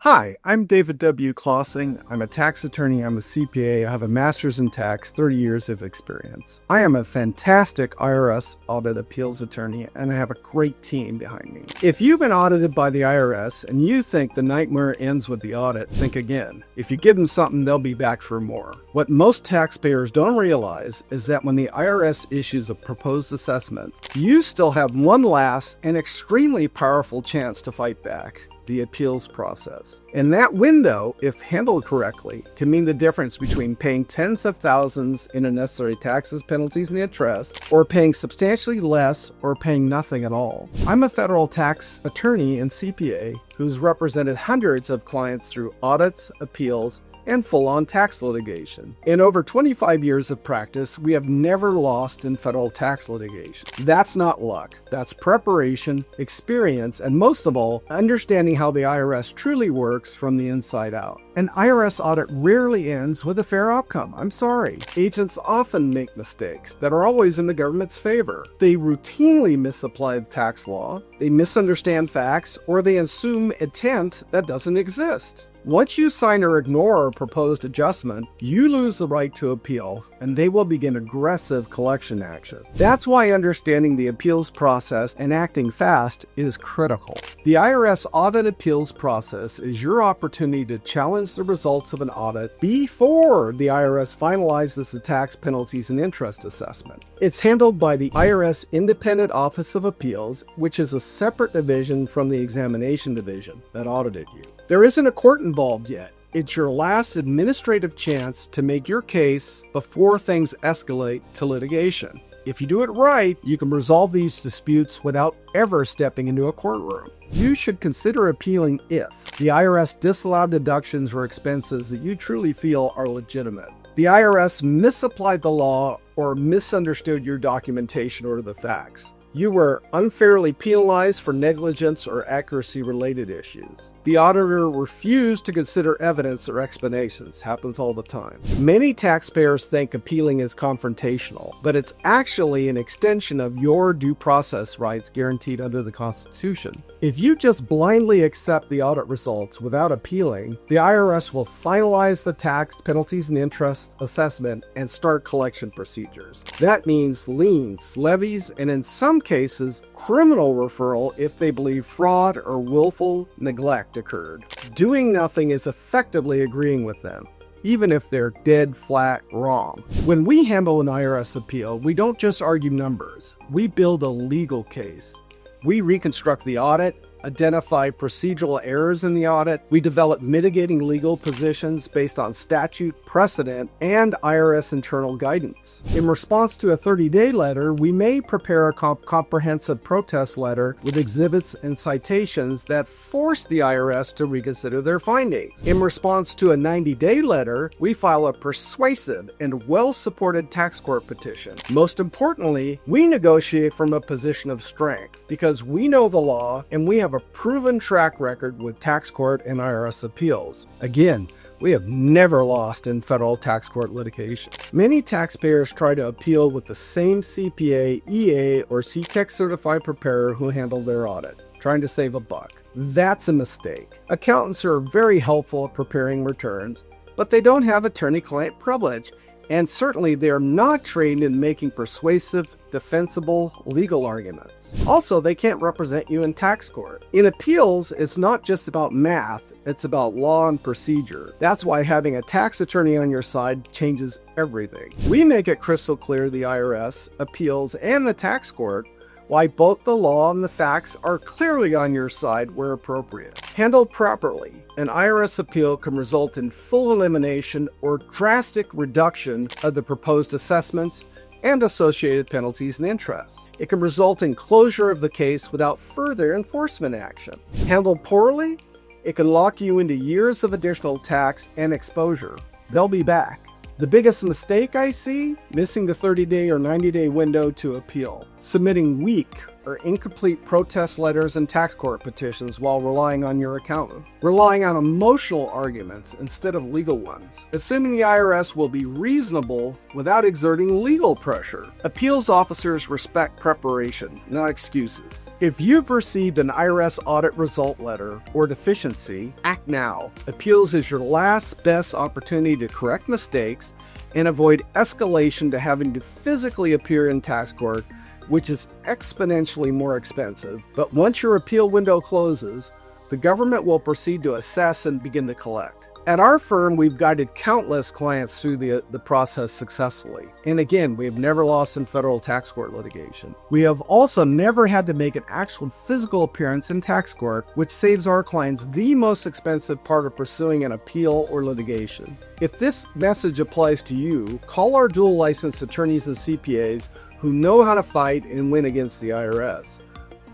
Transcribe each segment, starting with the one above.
Hi, I'm David W. Klasing. I'm a tax attorney. I'm a CPA. I have a master's in tax, 30 years of experience. I am a fantastic IRS audit appeals attorney, and I have a great team behind me. If you've been audited by the IRS and you think the nightmare ends with the audit, think again. If you give them something, they'll be back for more. What most taxpayers don't realize is that when the IRS issues a proposed assessment, you still have one last and extremely powerful chance to fight back: the appeals process. And that window, if handled correctly, can mean the difference between paying tens of thousands in unnecessary taxes, penalties, and interest, or paying substantially less, or paying nothing at all. I'm a federal tax attorney and CPA who's represented hundreds of clients through audits, appeals, and full-on tax litigation. In over 25 years of practice, we have never lost in federal tax litigation. That's not luck. That's preparation, experience, and most of all, understanding how the IRS truly works from the inside out. An IRS audit rarely ends with a fair outcome. I'm sorry. Agents often make mistakes that are always in the government's favor. They routinely misapply the tax law, they misunderstand facts, or they assume intent that doesn't exist. Once you sign or ignore a proposed adjustment, you lose the right to appeal, and they will begin aggressive collection action. That's why understanding the appeals process and acting fast is critical. The IRS audit appeals process is your opportunity to challenge the results of an audit before the IRS finalizes the tax, penalties, and interest assessment. It's handled by the IRS Independent Office of Appeals, which is a separate division from the examination division that audited you. There isn't a court involved yet. It's your last administrative chance to make your case before things escalate to litigation. If you do it right, you can resolve these disputes without ever stepping into a courtroom. You should consider appealing if the IRS disallowed deductions or expenses that you truly feel are legitimate, the IRS misapplied the law or misunderstood your documentation or the facts, you were unfairly penalized for negligence or accuracy-related issues, the auditor refused to consider evidence or explanations. Happens all the time. Many taxpayers think appealing is confrontational, but it's actually an extension of your due process rights guaranteed under the Constitution. If you just blindly accept the audit results without appealing, the IRS will finalize the tax, penalties, and interest assessment and start collection procedures. That means liens, levies, and in some cases, criminal referral if they believe fraud or willful neglect occurred. Doing nothing is effectively agreeing with them, even if they're dead flat wrong. When we handle an IRS appeal, we don't just argue numbers. We build a legal case. We reconstruct the audit, identify procedural errors in the audit. We develop mitigating legal positions based on statute, precedent, and IRS internal guidance. In response to a 30-day letter, we may prepare a comprehensive protest letter with exhibits and citations that force the IRS to reconsider their findings. In response to a 90-day letter, we file a persuasive and well-supported tax court petition. Most importantly, we negotiate from a position of strength because we know the law and we have a proven track record with tax court and IRS appeals. Again, we have never lost in federal tax court litigation. Many taxpayers try to appeal with the same CPA, EA, or CTEC certified preparer who handled their audit, trying to save a buck. That's a mistake. Accountants are very helpful at preparing returns, but they don't have attorney-client privilege, and certainly they are not trained in making persuasive, defensible legal arguments. Also, they can't represent you in tax court. In appeals, it's not just about math, it's about law and procedure. That's why having a tax attorney on your side changes everything. We make it crystal clear, the IRS, appeals, and the tax court, why both the law and the facts are clearly on your side where appropriate. Handled properly, an IRS appeal can result in full elimination or drastic reduction of the proposed assessments and associated penalties and interest. It can result in closure of the case without further enforcement action. Handled poorly, it can lock you into years of additional tax and exposure. They'll be back. The biggest mistake I see? Missing the 30-day or 90-day window to appeal. Submitting weak or incomplete protest letters and tax court petitions while relying on your accountant, relying on emotional arguments instead of legal ones, assuming the IRS will be reasonable without exerting legal pressure. Appeals officers respect preparation, not excuses. If you've received an IRS audit result letter or deficiency, act now. Appeals is your last best opportunity to correct mistakes and avoid escalation to having to physically appear in tax court, which is exponentially more expensive. But once your appeal window closes, the government will proceed to assess and begin to collect. At our firm, we've guided countless clients through the process successfully. And again, we have never lost in federal tax court litigation. We have also never had to make an actual physical appearance in tax court, which saves our clients the most expensive part of pursuing an appeal or litigation. If this message applies to you, call our dual licensed attorneys and CPAs who know how to fight and win against the IRS.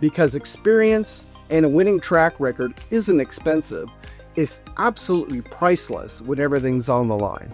Because experience and a winning track record isn't expensive. It's absolutely priceless when everything's on the line.